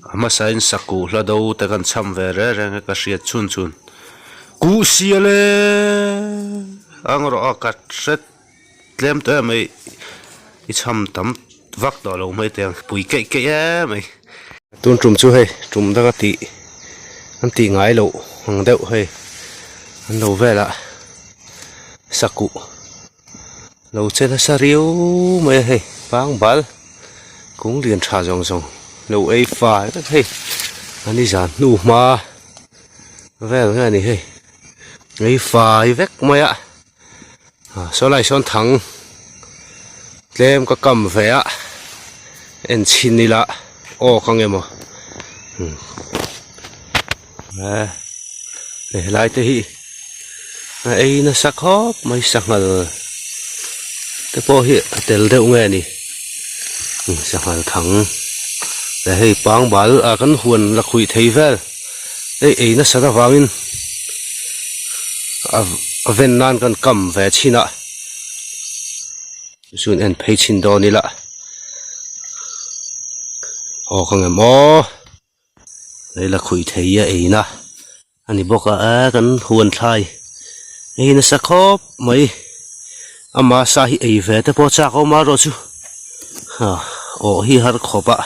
ama sain saku la do te kan cham ve re reng ka riat chun chun ku siale angro akat set tlem te mai I cham tam vak do lo mai te pui ke ke ya mai tun trum chu hei trum da ka ti an ti ngai lo hang deuh hei an lo vela saku lo chela sa riu mai hei pang bal cũng liền trả dòng dòng lâu ấy phải tất hey anh đi giàn nụ mà về cái này hey ấy phải vét mày ạ số này son thắng em có cầm về ạ em xin đi là ô không em à để lại thì ấy nó sắc hốp mấy sắc là cái po hiện tiền đâu nghe đi sẽ hoàn thắng để hay bang bal à căn huân là khui thấy về ấy nó sẽ ra vào in ven nan căn cầm về chi nọ xuân en pay chin đo ni lạ ô không em ô đây là khui thấy ấy nè anh đi bóc à căn huân thay ấy nó sẽ khóc mấy ama sa hi ấy về tới po cha có mà rồi chứ ô hi har khopa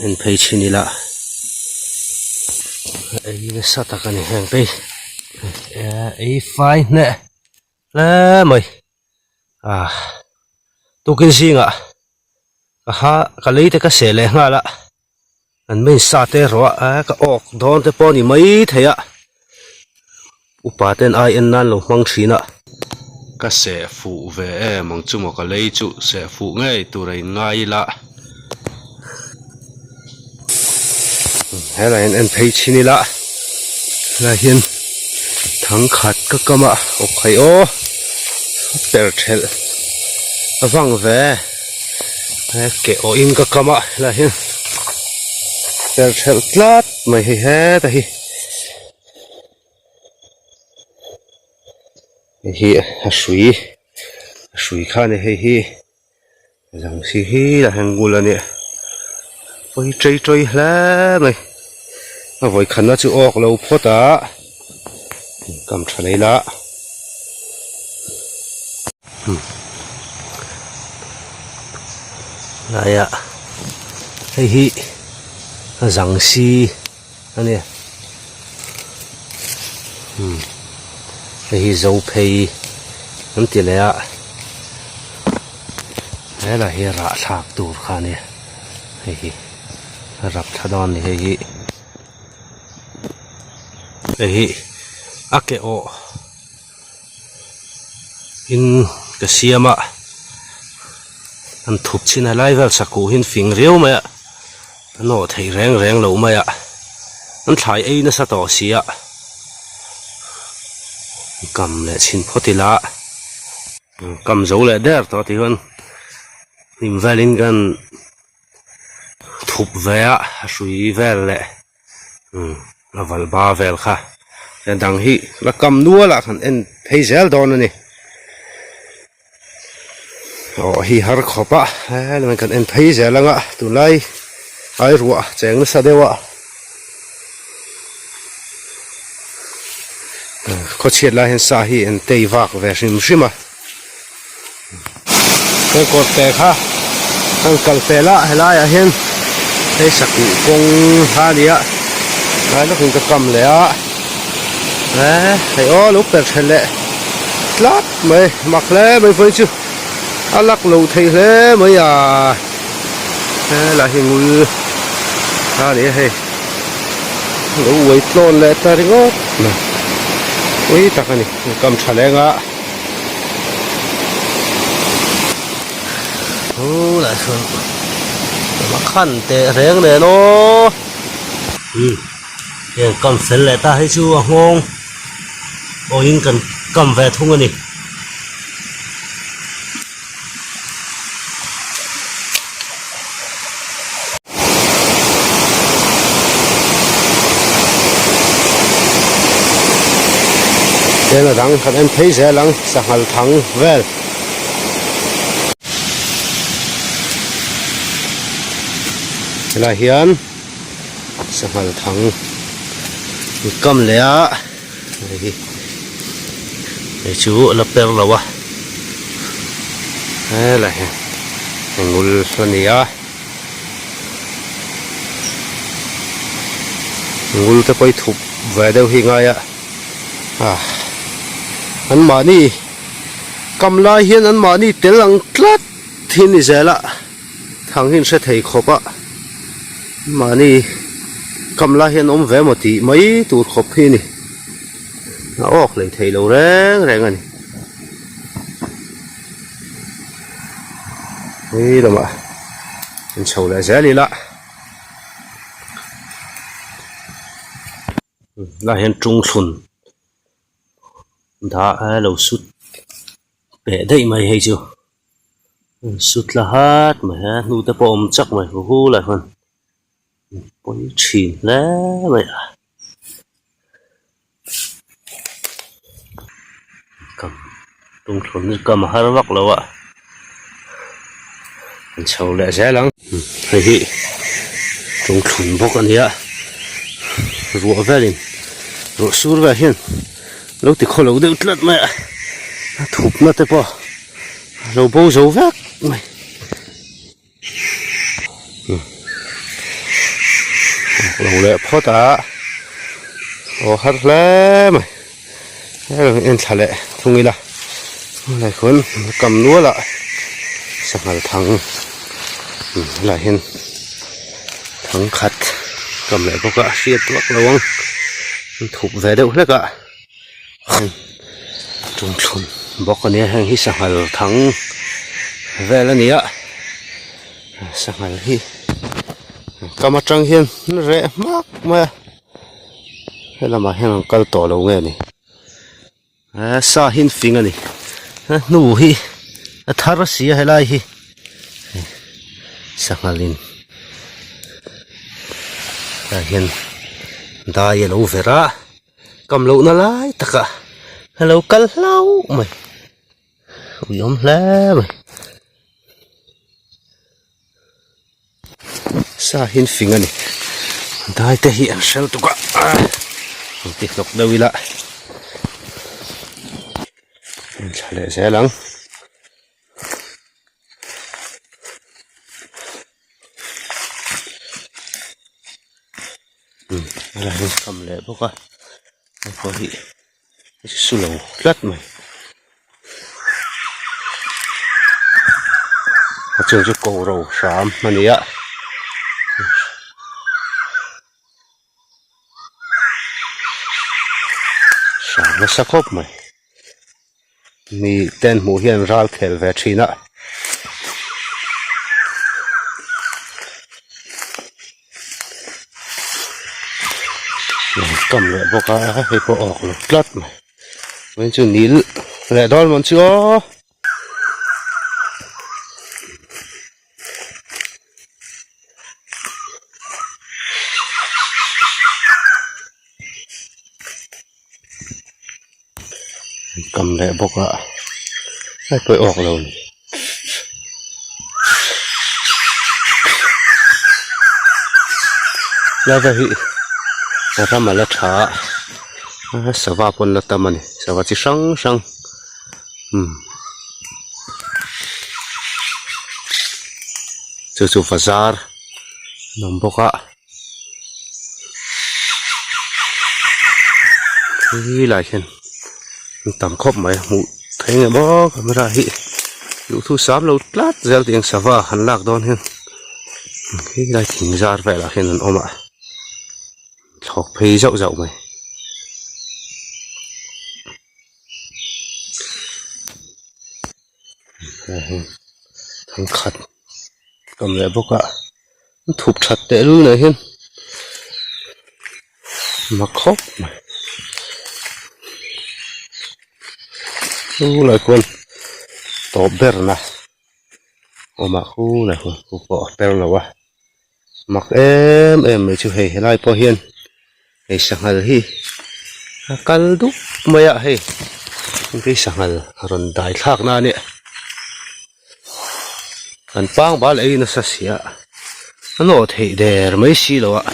en pei chini la ei le sata ka ni hang pe ei fai ne la mai tu kin singa ha ka lei te ka se le nga la an mai sa te ro ka ok don te po ni mai theya upa ten ai en nan lo mang thina ka se phụ về mong chung một cái lấy trụ sẽ phụ ngay tụ này ngay lạ hay là em thấy chi này lạ là hiền thắng khát các cơ mà ok ô bèo chết văng về cái ô in các cơ mà là hiền bèo chết lát mày hết đây hi suy khan hi rằng si hi là hàng gula nè với chơi chơi lá mày nó với khăn nó chịu ọc lâu phốt á cầm trả lấy lá này ạ hi rằng si anh nè hi dấu pay nắm tiền này ạ thế là hi rạ sạc tủ khá nè hi rập thà đòn này hi ake o in cái xiêm ạ anh thụp xin là lại vào saku hin phình riêu mày ạ nó thấy rèn rèn lâu mày ạ anh thay ấy nó sao tỏ xí ạ cầm lại xin phốt thì lạ cầm dấu lại đẹp to thì hơn nhìn về lên gần thụp về á suy về lại là vài ba về khá nên đằng hi là cầm đua là thằng em thấy dễ đó nữa nè hi har khopa là mình cần em thấy dễ lắm ạ tụi này ai ruộng chén nó sao đâu ạ có chuyện là hiện sa hi en tây vạc về sim à cái cột tè ha thằng cần tè lá hay là hiện thấy sạc công ha đi ạ đấy nó cũng cầm lẽ đấy thấy ó lúc bẹt thành lệ lát mày mặc lẽ mày với chứ á lắc lù thấy lẽ mới là hiện người ha đi hay lũ quậy lon lệ ta đi ngót ui ta cái này cầm trả lẽ ngã lại xuống mà khăn tệ rèn này nó hiện cầm phết lại ta hay chưa ngon ôi nhưng cần cầm về thung này đây là đang các em thấy dễ lắm sạc hal thắng về là hiền sẽ phải thắng cầm lẽ để chú lập bèo là wa đây là ngul xuân này ngul cái quay thụp về đâu hi ngay anh mà đi cầm lại hiền anh mà đi tiền lăng tlat thì như thế là thằng hiền sẽ thấy khó quá mà đi cầm lại hiền ôm về một tí mấy tụt khóc hi nè nó lại thấy lâu reng reng này đây là mà mình sầu lại dễ đi lại là hiện trung xuân đã lâu suốt bể đây mày hay chưa suốt là hát mà ha nu ta bom chắc mày hú lại hơn bối chìm lẽ mày cầm trung xuân cầm hai vắc lâu ạ mình sầu lại dễ lắm hay trung xuân bốc anh ạ rùa về đi rùa suốt về hiền lâu thì khó lâu được lật mẹ thụp nó tới bỏ lâu bố dấu vác mày lâu lẹ phó ta hát lẽ mày em thả lẹ không nghĩ là này khốn cầm lúa lại sắp là thắng lại hiền thắng khát cầm lại bốc cả xiết bốc lâu thụp về đâu hết cả trung xuân bốc cái này hàng hít sang thắng về là nhỉ sang hi cầm trăng hiền nó rẻ mắc mà hay là mà hàng cái tổ lâu nghe này sa hiền phình này nụ hi thar xì hay là hi sang lên hiền đại lâu về ra cầm lâu nó lại tất cả lâu cắt lâu mày không giống lẽ mày sa hiên phình này đại thể hiện sao tụi cả tiếp tục đâu đi lại trả lại dễ lắm là hình cầm lệ bốc à có gì su lầu lát mày trường cho cầu rầu sám mà nè ạ sám nó sắc hộp mày mi tên mù hiền ra khel về chi nè cầm lại bốc à hay có ọc lột lát mày bên chỗ nín lại đón món chưa cầm lại bốc ạ hay có ọc rồi ra về là ra mà là trả sao vào quân là tâm này sao vào chỉ sáng sáng chú bazar nằm bốc ạ đi lại khen tầm khóc mày mụ thấy người bó camera hị dụ thu sám lâu lát gieo tiếng sao vào hắn lạc đón hen khi lại thỉnh ra vậy là khen ôm ạ học phê dậu dậu mày thằng khát cầm lại bốc ạ thụp chặt tệ luôn này hiên mà khóc mày lại con tổ bèr nè mà khu này khu bỏ bèr là quá mặc em mới chịu hề lại po hiên hề sang hal hi kal đúc mày ạ hề cái sang hal rồi đại thác na nè anh pang ba lại nó sa xia nó thấy đẹp mấy xí đâu ạ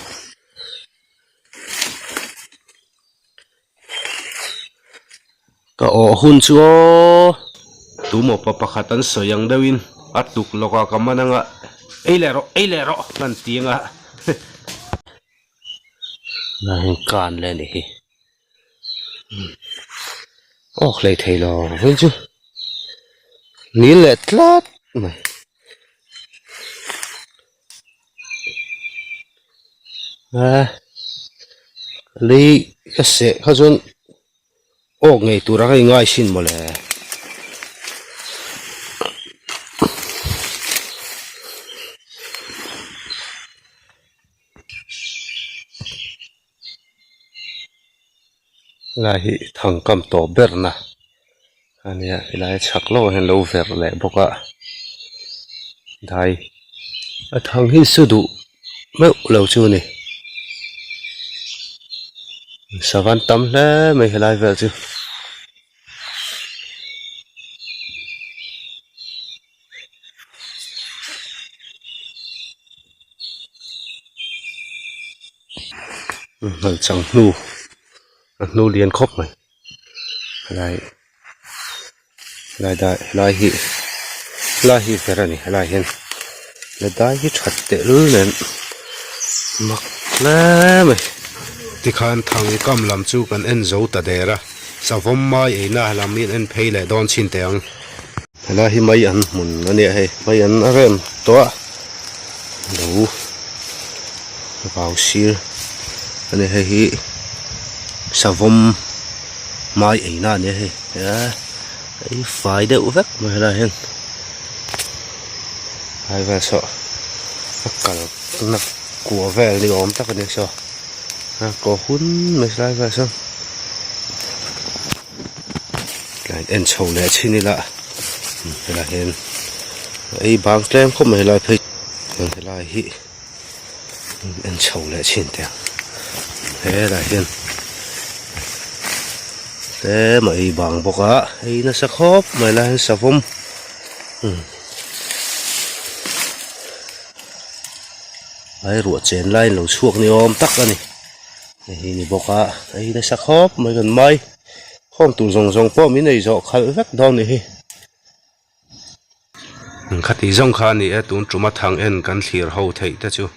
cái ổ hun chúa tụ một bắp khát ăn sợi yang đâu in ắt tục lo qua cầm anh ạ ấy lẹ rõ lần tiếng ạ là hình càn lên đi ô lấy thấy lo hơn chứ ní lẹ lát mày lấy cái sệ khá chân ô ngày tụ ra cái ngay xin mà lẹ là hi thằng cầm tổ bер na anh ấy lại chắc lâu hơn lâu ver lại bốc ạ đây thằng hi sư đủ mấy lâu chưa nè sao quan tâm đấy mấy lại ver chứ chẳng nu liền khóc mày lại phải ra nè lại hiện lại đại cái chặt tệ lưỡi này mặc lẽ mày thì khán thằng cầm làm chú cần en dấu ta đề ra sao vong mai ấy na làm miệng en pay lại đón xin tiền lại hi mấy anh muốn nó nè hay mấy anh ở em to đủ vào xí anh này hay sao vong mai ấy na nè hay ấy phải đậu vắt mà là hen hai và sợ cả nặc của về đi ốm tắc cái này sợ có hun mấy lại và sao lại en sầu lẹ trên đi lạ là hen ấy bám kem không mấy lại phải lại hi en sầu lẹ trên tiền thế là hen thế mà y bằng bọc á y nó sẽ khóp mày là sập phong ấy ruột chén lại lẩu chuột này ôm tắc ra này thì bọc á y nó sẽ khóp mày gần may không tủ rồng po miếng này rõ khai vắt đau này khát thì rong khan này tụi chúng mà thằng en cần thiệt hậu thấy ta chưa